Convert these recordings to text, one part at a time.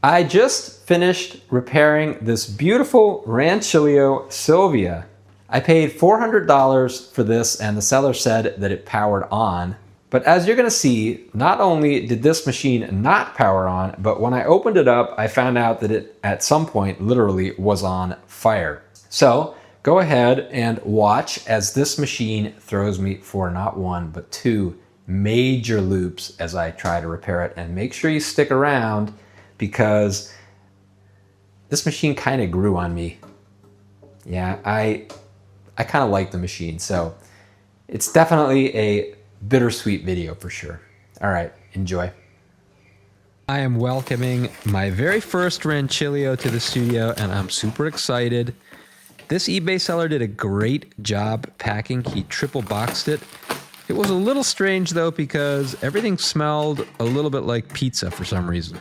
I just finished repairing this beautiful Rancilio Sylvia. I paid $400 for this and the seller said that it powered on. But as you're gonna see, not only did this machine not power on, but when I opened it up, I found out that it at some point literally was on fire. So go ahead and watch as this machine throws me for not one, but two major loops as I try to repair it. And make sure you stick around because this machine kind of grew on me. Yeah, I kind of like the machine, so it's definitely a bittersweet video for sure. All right, enjoy. I am welcoming my very first Rancilio to the studio, and I'm super excited. This eBay seller did a great job packing. He triple boxed it. It was a little strange though because everything smelled a little bit like pizza for some reason.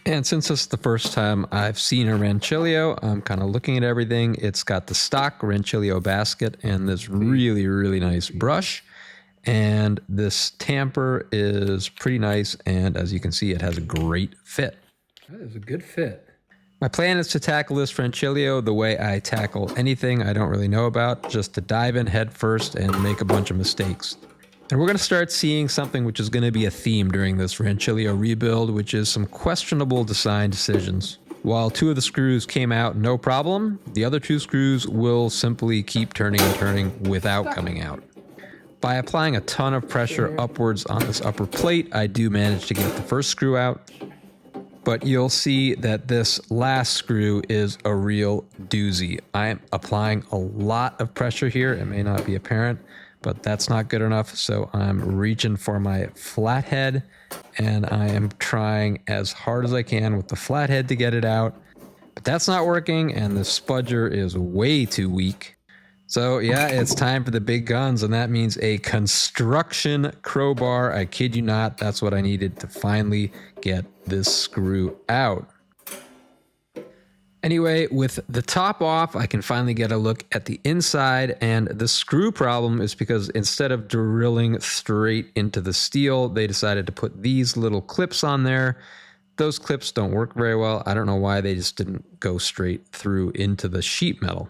And since this is the first time I've seen a Rancilio, I'm kind of looking at everything. It's got the stock Rancilio basket and this really, really nice brush. And this tamper is pretty nice. And as you can see, it has a great fit. That is a good fit. My plan is to tackle this Rancilio the way I tackle anything I don't really know about, just to dive in head first and make a bunch of mistakes. And we're going to start seeing something which is going to be a theme during this Rancilio rebuild, which is some questionable design decisions. While two of the screws came out no problem, the other two screws will simply keep turning and turning without coming out. By applying a ton of pressure upwards on this upper plate, I do manage to get the first screw out. But you'll see that this last screw is a real doozy. I am applying a lot of pressure here. It may not be apparent, but that's not good enough. So I'm reaching for my flathead and I am trying as hard as I can with the flathead to get it out. But that's not working and the spudger is way too weak. So yeah, it's time for the big guns, and that means a construction crowbar. I kid you not, that's what I needed to finally get this screw out. Anyway, with the top off, I can finally get a look at the inside, and the screw problem is because instead of drilling straight into the steel, they decided to put these little clips on there. Those clips don't work very well. I don't know why they just didn't go straight through into the sheet metal.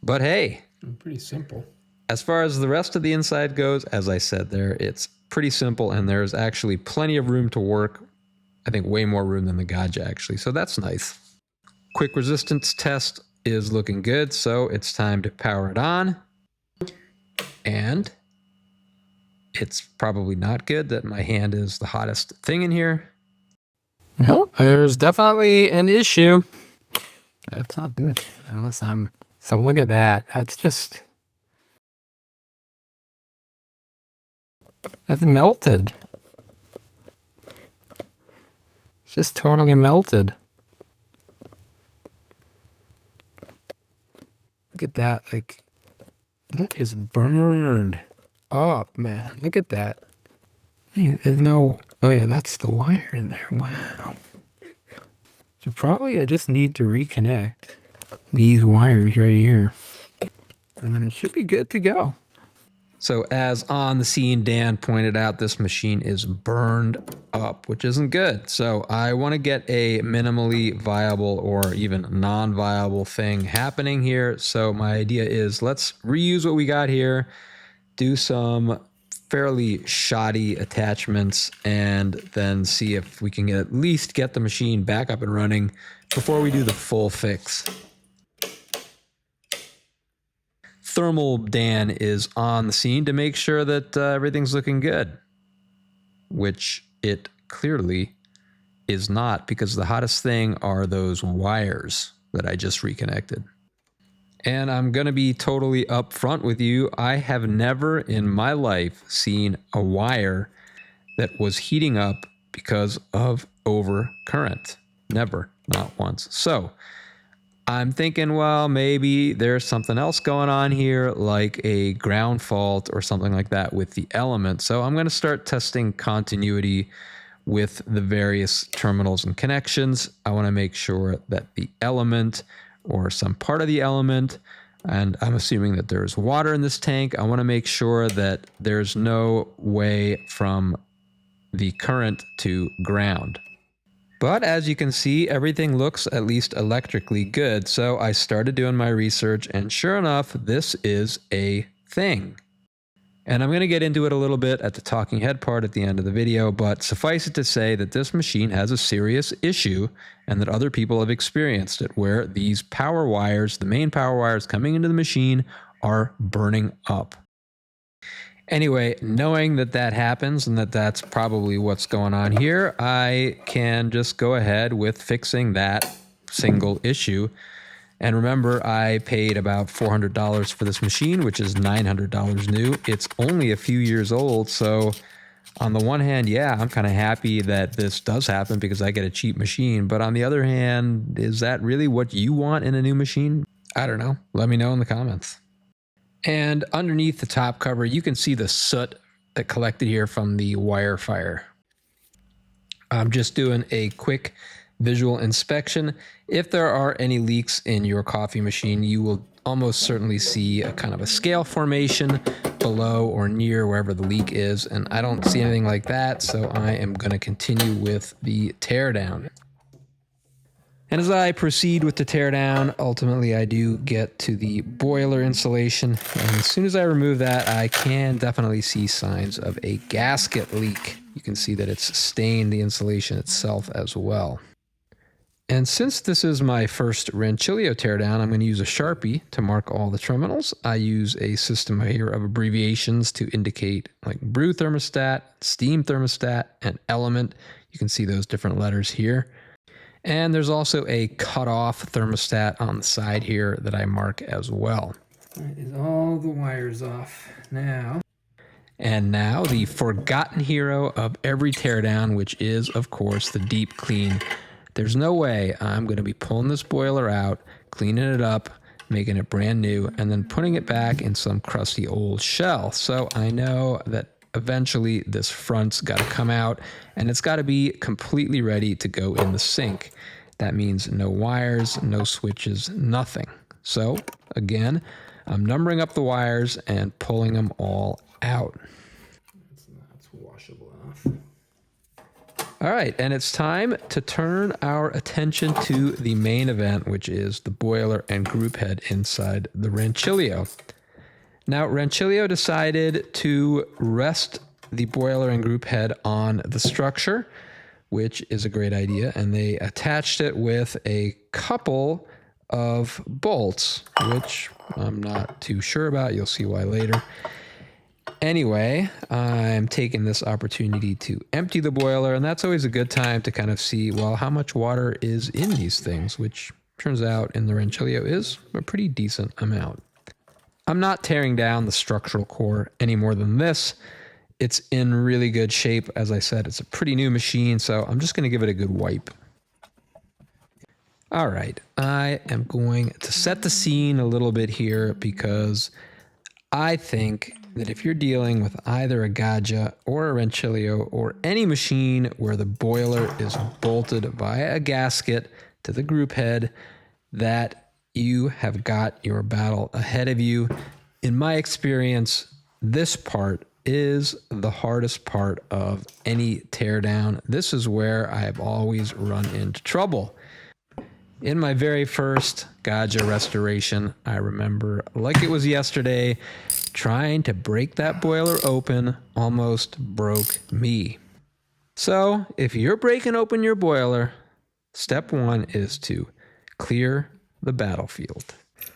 But hey, pretty simple. As far as the rest of the inside goes, as I said there, it's pretty simple and there's actually plenty of room to work. I think way more room than the Gotcha actually, so that's nice. Quick resistance test is looking good, so it's time to power it on. And it's probably not good that my hand is the hottest thing in here. No, there's definitely an issue. That's not good. Unless I'm... So look at that. That's just... That's melted. It's just totally melted. Look at that. Like, that is burned up, man. Look at that. There's no... Oh yeah, that's the wire in there. Wow. So probably I just need to reconnect these wires right here. And then it should be good to go. So as on the scene, Dan pointed out, this machine is burned up, which isn't good. So I want to get a minimally viable or even non-viable thing happening here. So my idea is let's reuse what we got here, do some fairly shoddy attachments, and then see if we can at least get the machine back up and running before we do the full fix. Thermal Dan is on the scene to make sure that everything's looking good, which it clearly is not, because the hottest thing are those wires that I just reconnected. And I'm going to be totally upfront with you. I have never in my life seen a wire that was heating up because of overcurrent. Never, not once. So I'm thinking, well, maybe there's something else going on here, like a ground fault or something like that with the element. So I'm going to start testing continuity with the various terminals and connections. I want to make sure that the element or some part of the element, and I'm assuming that there's water in this tank. I want to make sure that there's no way from the current to ground. But as you can see, everything looks at least electrically good. So I started doing my research, and sure enough, this is a thing. And I'm going to get into it a little bit at the talking head part at the end of the video, but suffice it to say that this machine has a serious issue and that other people have experienced it, where these power wires, the main power wires coming into the machine, are burning up. Anyway, knowing that that happens and that that's probably what's going on here, I can just go ahead with fixing that single issue. And remember, I paid about $400 for this machine, which is $900 new. It's only a few years old, so on the one hand, yeah, I'm kind of happy that this does happen because I get a cheap machine. But on the other hand, is that really what you want in a new machine? I don't know. Let me know in the comments. And underneath the top cover, you can see the soot that collected here from the wire fire. I'm just doing a quick visual inspection. If there are any leaks in your coffee machine, you will almost certainly see a kind of a scale formation below or near wherever the leak is. And I don't see anything like that, so I am going to continue with the teardown. And as I proceed with the teardown, ultimately I do get to the boiler insulation. And as soon as I remove that, I can definitely see signs of a gasket leak. You can see that it's stained the insulation itself as well. And since this is my first Rancilio teardown, I'm going to use a Sharpie to mark all the terminals. I use a system here of abbreviations to indicate like brew thermostat, steam thermostat, and element. You can see those different letters here. And there's also a cutoff thermostat on the side here that I mark as well. That is all the wires off now. And now the forgotten hero of every teardown, which is, of course, the deep clean. There's no way I'm going to be pulling this boiler out, cleaning it up, making it brand new, and then putting it back in some crusty old shell. So I know that eventually this front's got to come out and it's got to be completely ready to go in the sink. That means no wires, no switches, nothing. So again, I'm numbering up the wires and pulling them all out. That's washable enough. All right, and it's time to turn our attention to the main event, which is the boiler and group head inside the Rancilio. Now, Rancilio decided to rest the boiler and group head on the structure, which is a great idea, and they attached it with a couple of bolts, which I'm not too sure about. You'll see why later. Anyway, I'm taking this opportunity to empty the boiler, and that's always a good time to kind of see, well, how much water is in these things, which turns out in the Rancilio is a pretty decent amount. I'm not tearing down the structural core any more than this. It's in really good shape. As I said, it's a pretty new machine, so I'm just going to give it a good wipe. All right, I am going to set the scene a little bit here because I think that if you're dealing with either a Gaggia or a Rancilio or any machine where the boiler is bolted via a gasket to the group head, that you have got your battle ahead of you. In my experience, this part is the hardest part of any teardown. This is where I have always run into trouble. In my very first Gaggia restoration, I remember like it was yesterday, trying to break that boiler open almost broke me. So if you're breaking open your boiler, step one is to clear the battlefield.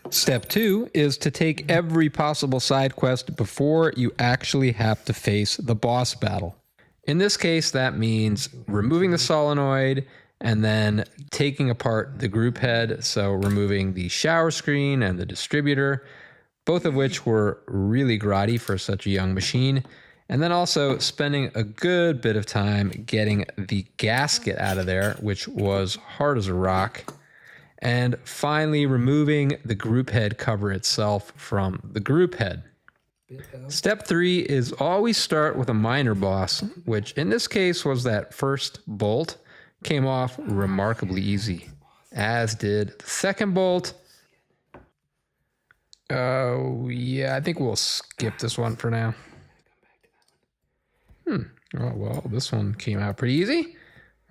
Step two is to take every possible side quest before you actually have to face the boss battle. In this case, that means removing the solenoid and then taking apart the group head, so removing the shower screen and the distributor, both of which were really grotty for such a young machine, and then also spending a good bit of time getting the gasket out of there, which was hard as a rock, and finally removing the group head cover itself from the group head. Step three is always start with a minor boss, which in this case was that first bolt. Came off remarkably easy, as did the second bolt. Oh, yeah, I think we'll skip this one for now. Oh, well, this one came out pretty easy.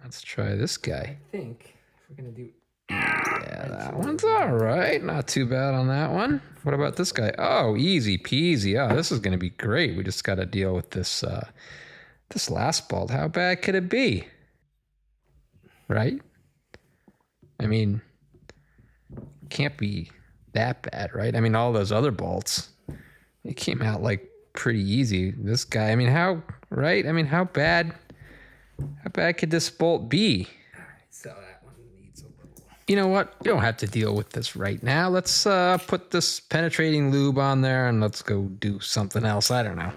Let's try this guy. I think if we're gonna do. Yeah, that one's all right. Not too bad on that one. What about this guy? Oh, easy peasy. Oh, this is going to be great. We just got to deal with this this last bolt. How bad could it be? Right? I mean, can't be that bad, right? I mean, all those other bolts, it came out like pretty easy. This guy, I mean, how, right? I mean, how bad could this bolt be? So that one needs a little. You know what? You don't have to deal with this right now. Let's put this penetrating lube on there and let's go do something else. I don't know.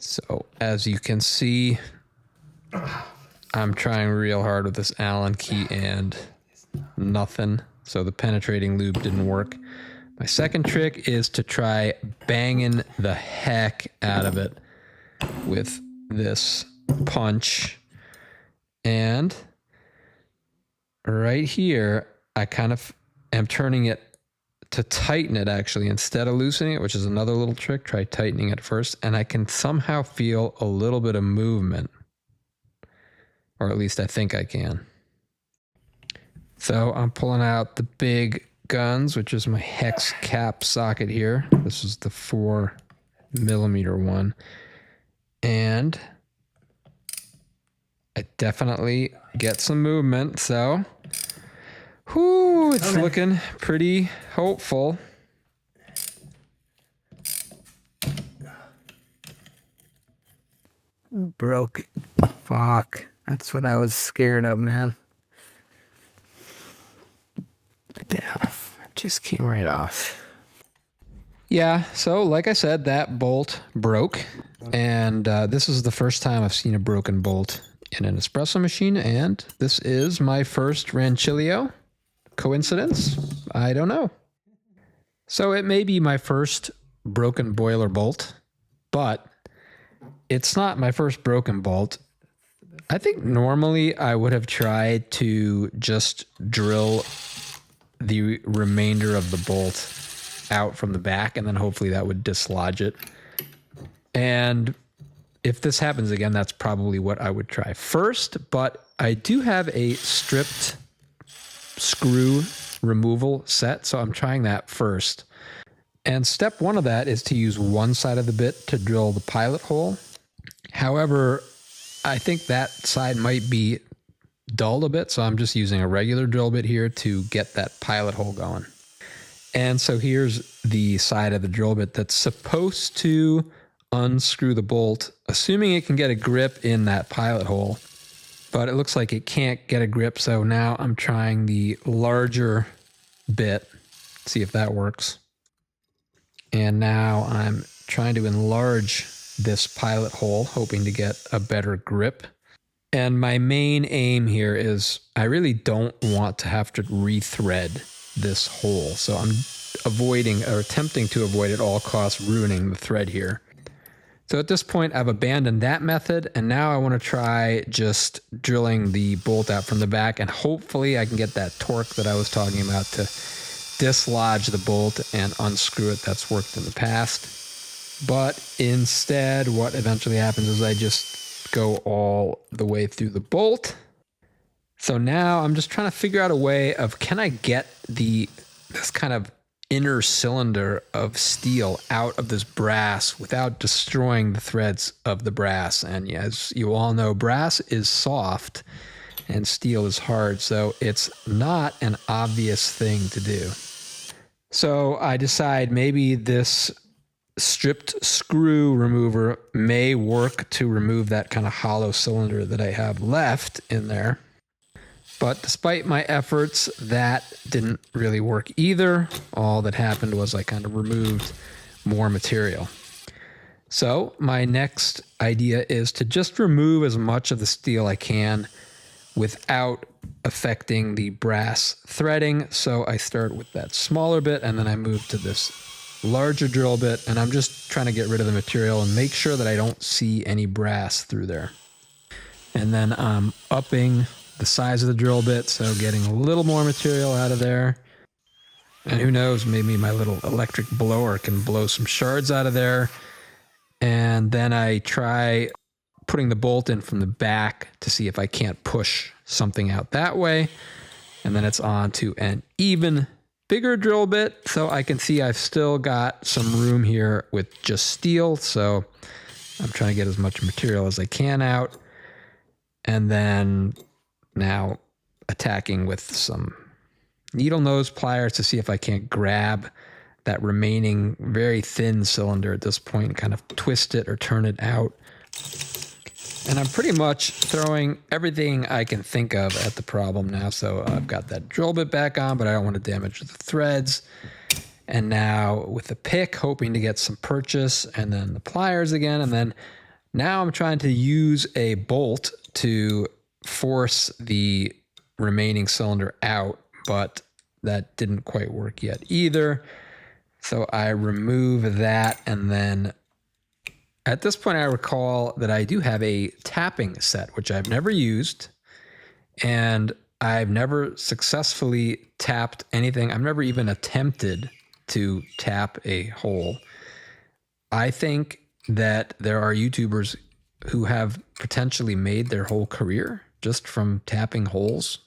So as you can see, I'm trying real hard with this Allen key and nothing. So the penetrating lube didn't work. My second trick is to try banging the heck out of it with this punch. And right here, I kind of am turning it to tighten it actually instead of loosening it, which is another little trick. Try tightening it first, and I can somehow feel a little bit of movement, or at least I think I can. So I'm pulling out the big guns, which is my hex cap socket here. This is the 4mm one, and I definitely get some movement. So whoo, it's looking pretty hopeful. Broke. Fuck. That's what I was scared of, man. Damn. It just came right off. Yeah, so like I said, that bolt broke. And this is the first time I've seen a broken bolt in an espresso machine. And this is my first Rancilio. Coincidence? I don't know. So it may be my first broken boiler bolt, but it's not my first broken bolt. I think normally I would have tried to just drill the remainder of the bolt out from the back, and then hopefully that would dislodge it. And if this happens again, that's probably what I would try first, but I do have a stripped screw removal set, so I'm trying that first. And step one of that is to use one side of the bit to drill the pilot hole. However, I think that side might be dulled a bit, so I'm just using a regular drill bit here to get that pilot hole going. And so here's the side of the drill bit that's supposed to unscrew the bolt, assuming it can get a grip in that pilot hole. But it looks like it can't get a grip, so now I'm trying the larger bit, see if that works. And now I'm trying to enlarge this pilot hole, hoping to get a better grip. And my main aim here is I really don't want to have to rethread this hole. So I'm avoiding or attempting to avoid at all costs ruining the thread here. So at this point, I've abandoned that method, and now I want to try just drilling the bolt out from the back, and hopefully I can get that torque that I was talking about to dislodge the bolt and unscrew it. That's worked in the past. But instead, what eventually happens is I just go all the way through the bolt. So now I'm just trying to figure out a way of, can I get this kind of inner cylinder of steel out of this brass without destroying the threads of the brass. And as you all know, brass is soft and steel is hard, so it's not an obvious thing to do. So I decide maybe this stripped screw remover may work to remove that kind of hollow cylinder that I have left in there. But despite my efforts, that didn't really work either. All that happened was I kind of removed more material. So my next idea is to just remove as much of the steel I can without affecting the brass threading. So I start with that smaller bit, and then I move to this larger drill bit, and I'm just trying to get rid of the material and make sure that I don't see any brass through there. And then I'm upping the size of the drill bit, so getting a little more material out of there. And who knows, maybe my little electric blower can blow some shards out of there. And then I try putting the bolt in from the back to see if I can't push something out that way. And then it's on to an even bigger drill bit, so I can see I've still got some room here with just steel. So I'm trying to get as much material as I can out. And then now attacking with some needle nose pliers to see if I can't grab that remaining very thin cylinder at this point and kind of twist it or turn it out. And I'm pretty much throwing everything I can think of at the problem now. So I've got that drill bit back on, but I don't want to damage the threads. And now with the pick, hoping to get some purchase, and then the pliers again. And then now I'm trying to use a bolt to force the remaining cylinder out, but that didn't quite work yet either. So I remove that, and then at this point I recall that I do have a tapping set, which I've never used, and I've never successfully tapped anything. I've never even attempted to tap a hole. I think that there are YouTubers who have potentially made their whole career just from tapping holes,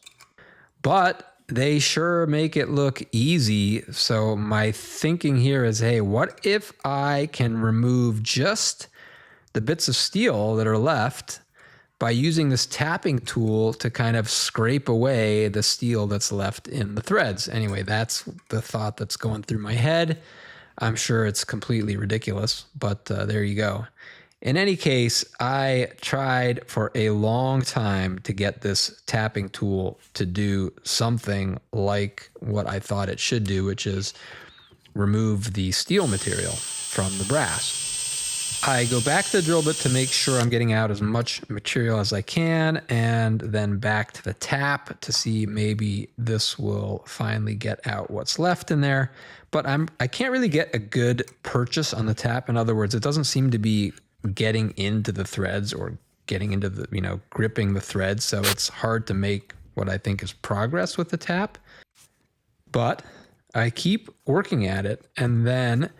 but they sure make it look easy. So my thinking here is, hey, what if I can remove just the bits of steel that are left by using this tapping tool to kind of scrape away the steel that's left in the threads? Anyway, that's the thought that's going through my head. I'm sure it's completely ridiculous, but there you go. In any case, I tried for a long time to get this tapping tool to do something like what I thought it should do, which is remove the steel material from the brass. I go back to the drill bit to make sure I'm getting out as much material as I can, and then back to the tap to see maybe this will finally get out what's left in there. But I can't really get a good purchase on the tap. In other words, it doesn't seem to be getting into the threads or getting into the, gripping the threads. So it's hard to make what I think is progress with the tap. But I keep working at it. And then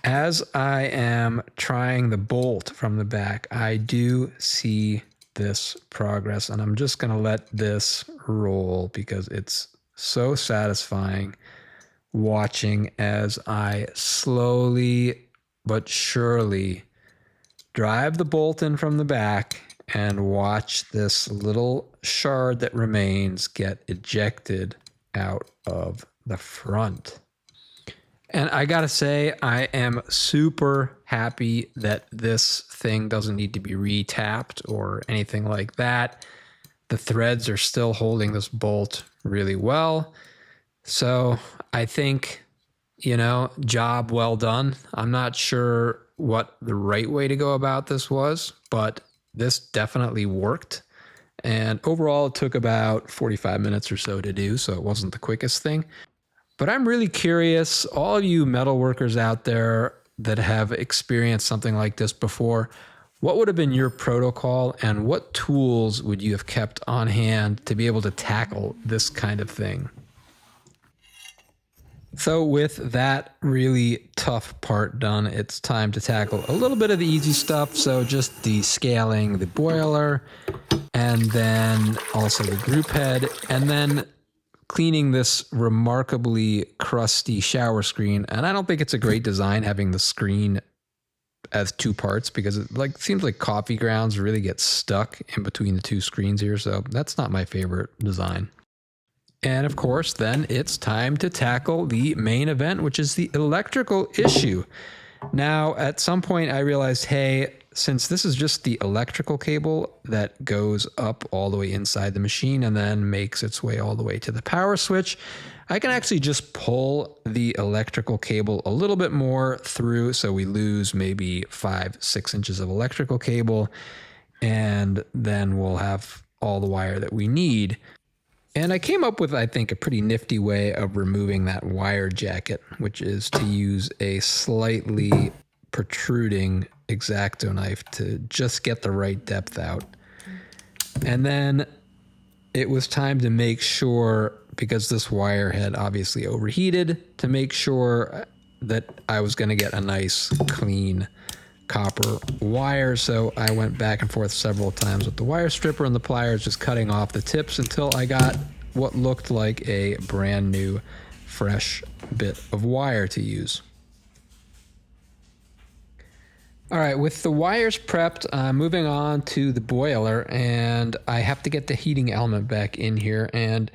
as I am trying the bolt from the back, I do see this progress. And I'm just going to let this roll because it's so satisfying watching as I slowly but surely drive the bolt in from the back and watch this little shard that remains get ejected out of the front. And I gotta say, I am super happy that this thing doesn't need to be re-tapped or anything like that. The threads are still holding this bolt really well. So I think, job well done. I'm not sure what the right way to go about this was, but this definitely worked. And overall, it took about 45 minutes or so to do, so it wasn't the quickest thing. But I'm really curious, all of you metal workers out there that have experienced something like this before, what would have been your protocol and what tools would you have kept on hand to be able to tackle this kind of thing? So with that really tough part done, it's time to tackle a little bit of the easy stuff. So just the scaling the boiler, and then also the group head, and then cleaning this remarkably crusty shower screen. And I don't think it's a great design having the screen as two parts, because it seems like coffee grounds really get stuck in between the two screens here. So that's not my favorite design. And of course, then it's time to tackle the main event, which is the electrical issue. Now, at some point I realized, hey, since this is just the electrical cable that goes up all the way inside the machine and then makes its way all the way to the power switch, I can actually just pull the electrical cable a little bit more through, so we lose maybe 5-6 inches of electrical cable, and then we'll have all the wire that we need. And I came up with, I think, a pretty nifty way of removing that wire jacket, which is to use a slightly protruding X-Acto knife to just get the right depth out. And then it was time to make sure, because this wire had obviously overheated, to make sure that I was going to get a nice clean copper wire. So I went back and forth several times with the wire stripper and the pliers, just cutting off the tips until I got what looked like a brand new fresh bit of wire to use. All right, with the wires prepped, I'm moving on to the boiler, and I have to get the heating element back in here. And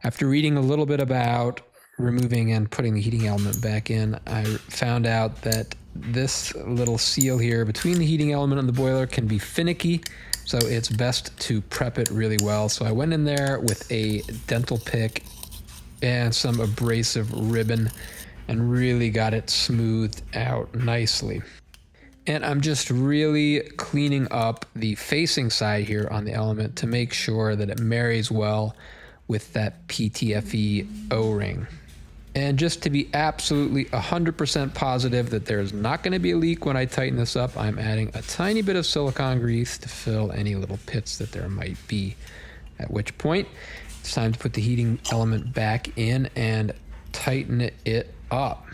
after reading a little bit about removing and putting the heating element back in, I found out that this little seal here between the heating element and the boiler can be finicky, so it's best to prep it really well. So I went in there with a dental pick and some abrasive ribbon and really got it smoothed out nicely. And I'm just really cleaning up the facing side here on the element to make sure that it marries well with that PTFE O-ring. And just to be absolutely 100% positive that there's not going to be a leak when I tighten this up, I'm adding a tiny bit of silicone grease to fill any little pits that there might be. At which point, it's time to put the heating element back in and tighten it up.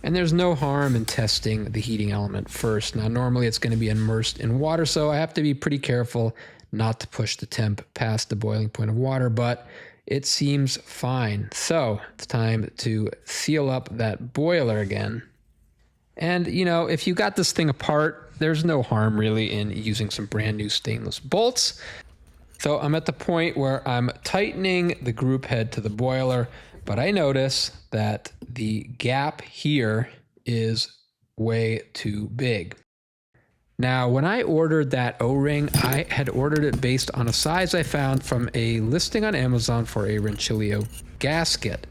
And there's no harm in testing the heating element first. Now, normally it's going to be immersed in water, so I have to be pretty careful not to push the temp past the boiling point of water, but it seems fine. So it's time to seal up that boiler again. And, you know, if you got this thing apart, there's no harm really in using some brand new stainless bolts. So I'm at the point where I'm tightening the group head to the boiler, but I notice that the gap here is way too big. Now, when I ordered that O-ring, I had ordered it based on a size I found from a listing on Amazon for a Rancilio gasket.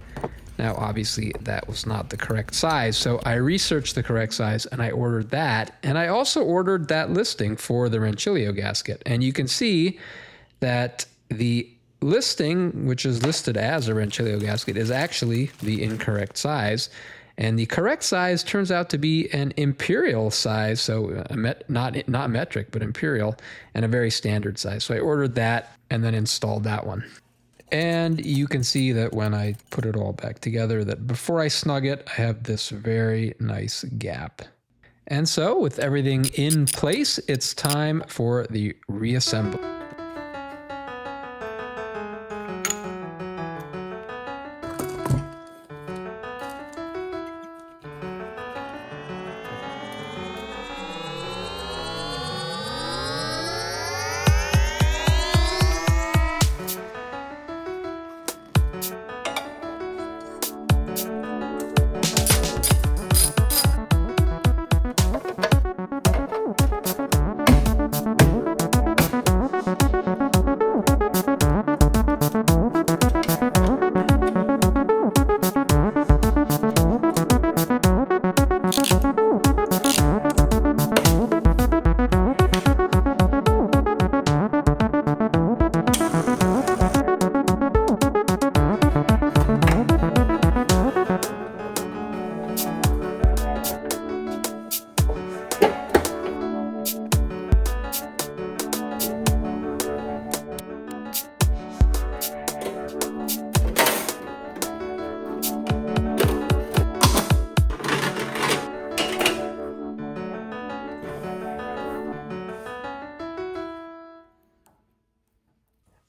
Now, obviously, that was not the correct size, so I researched the correct size and I ordered that. And I also ordered that listing for the Rancilio gasket. And you can see that the listing, which is listed as a Rancilio gasket, is actually the incorrect size. And the correct size turns out to be an imperial size, so not metric, but imperial, and a very standard size. So I ordered that and then installed that one. And you can see that when I put it all back together, that before I snug it, I have this very nice gap. And so with everything in place, it's time for the reassembly.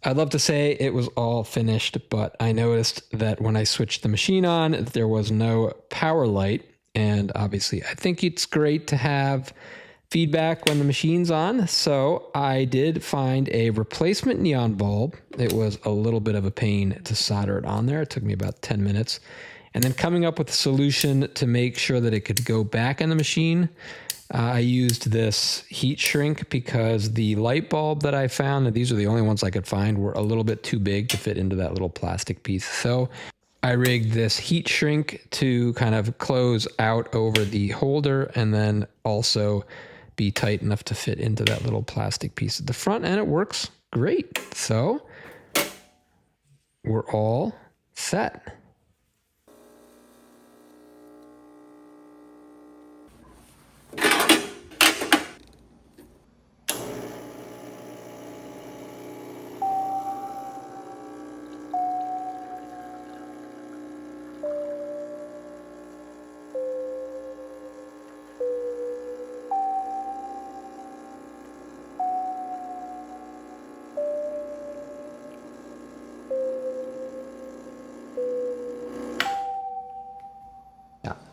I'd love to say it was all finished, but I noticed that when I switched the machine on, there was no power light. And obviously, I think it's great to have feedback when the machine's on. So I did find a replacement neon bulb. It was a little bit of a pain to solder it on there. It took me about 10 minutes. And then coming up with a solution to make sure that it could go back in the machine. I used this heat shrink because the light bulb that I found, and these are the only ones I could find, were a little bit too big to fit into that little plastic piece. So I rigged this heat shrink to kind of close out over the holder and then also be tight enough to fit into that little plastic piece at the front, and it works great. So we're all set.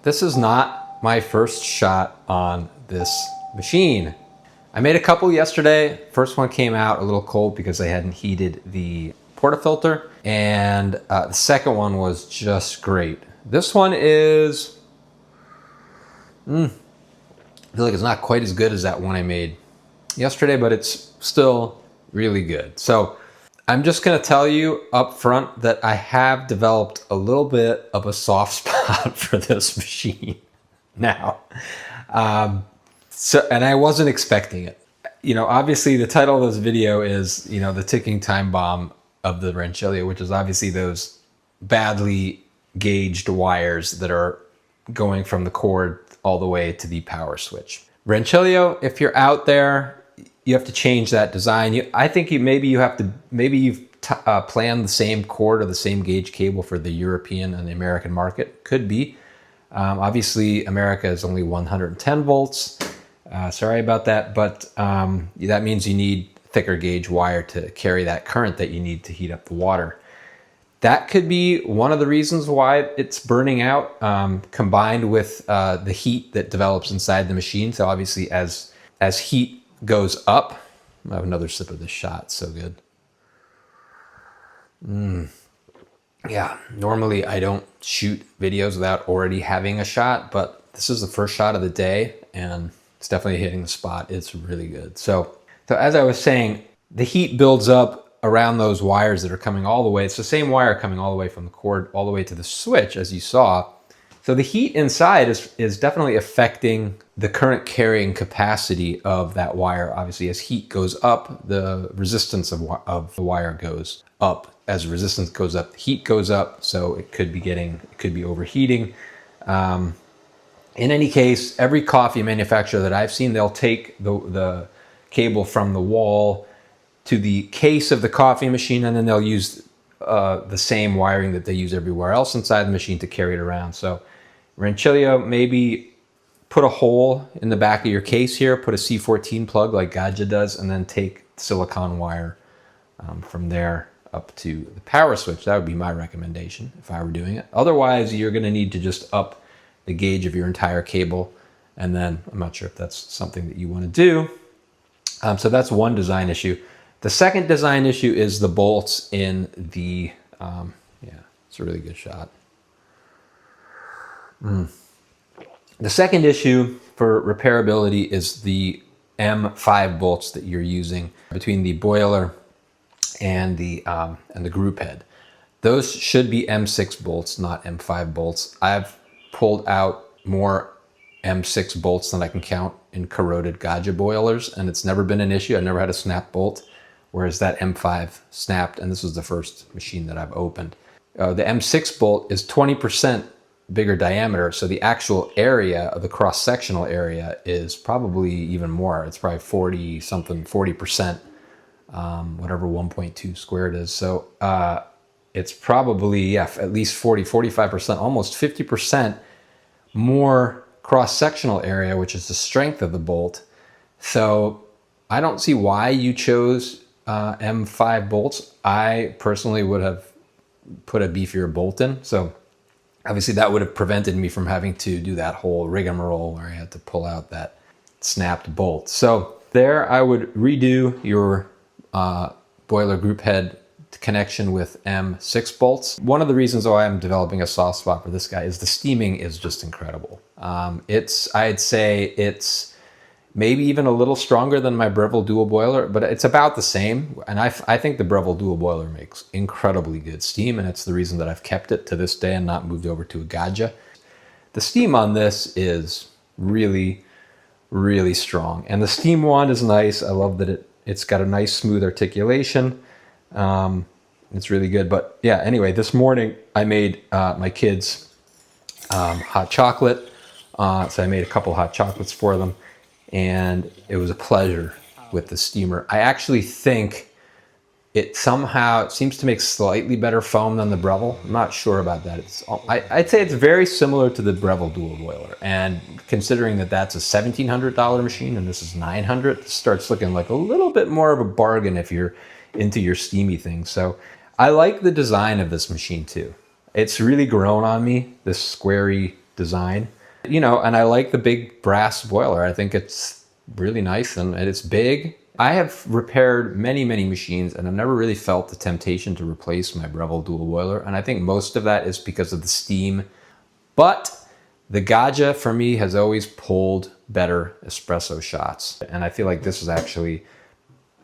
This is not my first shot on this machine. I made a couple yesterday. First one came out a little cold because I hadn't heated the portafilter, and the second one was just great. This one is, I feel like it's not quite as good as that one I made yesterday, but it's still really good. So I'm just gonna tell you up front that I have developed a little bit of a soft spot for this machine now. And I wasn't expecting it. You know, obviously the title of this video is, you know, the ticking time bomb of the Rancilio, which is obviously those badly gauged wires that are going from the cord all the way to the power switch. Rancilio, if you're out there, you have to change that design. I think maybe you've planned the same cord or the same gauge cable for the European and the American market. Could be. Obviously, America is only 110 volts. Sorry about that, but that means you need thicker gauge wire to carry that current that you need to heat up the water. That could be one of the reasons why it's burning out, combined with the heat that develops inside the machine. So obviously, as heat goes up, I'll have another sip of this shot. It's so good. Yeah, normally I don't shoot videos without already having a shot, but this is the first shot of the day, and it's definitely hitting the spot. It's really good. So as I was saying, the heat builds up around those wires that are coming all the way. It's the same wire coming all the way from the cord all the way to the switch, as you saw. So the heat inside is definitely affecting the current carrying capacity of that wire. Obviously, as heat goes up, the resistance of the wire goes up. As resistance goes up, the heat goes up. So it could be overheating. In any case, every coffee manufacturer that I've seen, they'll take the cable from the wall to the case of the coffee machine, and then they'll use the same wiring that they use everywhere else inside the machine to carry it around. So Rancilio, maybe put a hole in the back of your case here, put a C14 plug like Gadget does, and then take silicone wire from there up to the power switch. That would be my recommendation if I were doing it. Otherwise, you're going to need to just up the gauge of your entire cable, and then I'm not sure if that's something that you want to do. So that's one design issue. The second design issue is the bolts in the, it's a really good shot. The second issue for repairability is the M5 bolts that you're using between the boiler and the group head. Those should be M6 bolts, not M5 bolts. I've pulled out more M6 bolts than I can count in corroded Gaja boilers, and it's never been an issue. I've never had a snap bolt, whereas that M5 snapped, and this was the first machine that I've opened. The M6 bolt is 20% bigger diameter, so the actual area of the cross-sectional area is probably even more. It's probably 40%, whatever 1.2 squared is. So it's probably, at least 45%, almost 50% more cross-sectional area, which is the strength of the bolt. So I don't see why you chose M5 bolts. I personally would have put a beefier bolt in. So obviously that would have prevented me from having to do that whole rigmarole where I had to pull out that snapped bolt. So there I would redo your boiler group head connection with M6 bolts. One of the reasons why I'm developing a soft spot for this guy is the steaming is just incredible. I'd say it's maybe even a little stronger than my Breville dual boiler, but it's about the same. And I think the Breville dual boiler makes incredibly good steam, and it's the reason that I've kept it to this day and not moved over to a Gaggia. The steam on this is really, really strong. And the steam wand is nice. I love that it's got a nice smooth articulation. It's really good. But yeah, anyway, this morning I made my kids hot chocolate. So I made a couple hot chocolates for them, and it was a pleasure with the steamer. I actually think it seems to make slightly better foam than the Breville. I'm not sure about that. I'd say it's very similar to the Breville dual boiler. And considering that that's a $1,700 machine and this is $900, this starts looking like a little bit more of a bargain if you're into your steamy things. So I like the design of this machine too. It's really grown on me, this squarey design. You know, and I like the big brass boiler. I think it's really nice and it's big. I have repaired many, many machines and I've never really felt the temptation to replace my Breville dual boiler. And I think most of that is because of the steam. But the Gaggia for me has always pulled better espresso shots. And I feel like this is actually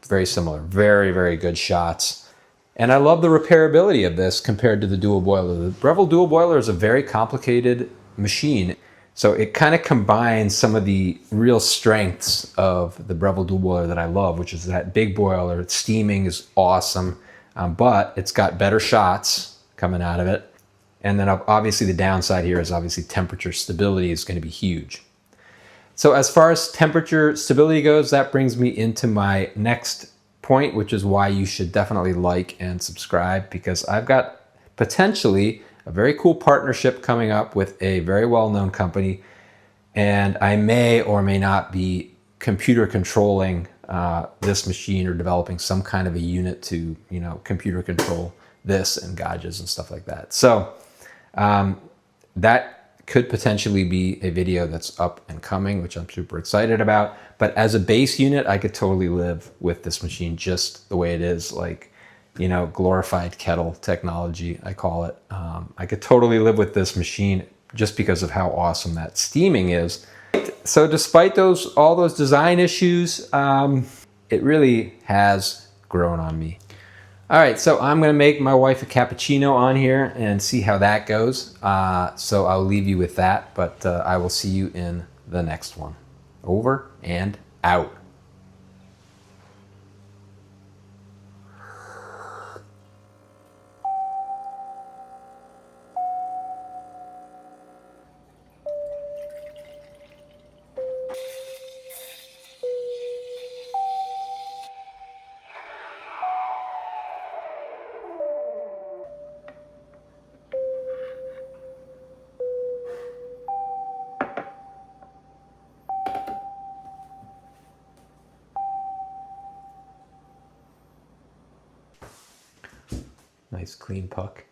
very similar. Very, very good shots. And I love the repairability of this compared to the dual boiler. The Breville dual boiler is a very complicated machine. So it kind of combines some of the real strengths of the Breville dual boiler that I love, which is that big boiler. Its steaming is awesome, but it's got better shots coming out of it. And then obviously the downside here is obviously temperature stability is going to be huge. So as far as temperature stability goes, that brings me into my next point, which is why you should definitely like and subscribe, because I've got potentially a very cool partnership coming up with a very well-known company, and I may or may not be computer controlling this machine or developing some kind of a unit to, you know, computer control this and Gaggias and stuff like that. So that could potentially be a video that's up and coming, which I'm super excited about. But as a base unit, I could totally live with this machine just the way it is, like, you know, glorified kettle technology, I call it. I could totally live with this machine just because of how awesome that steaming is. So despite all those design issues, it really has grown on me. All right, so I'm gonna make my wife a cappuccino on here and see how that goes. So I'll leave you with that, but I will see you in the next one. Over and out. Nice clean puck.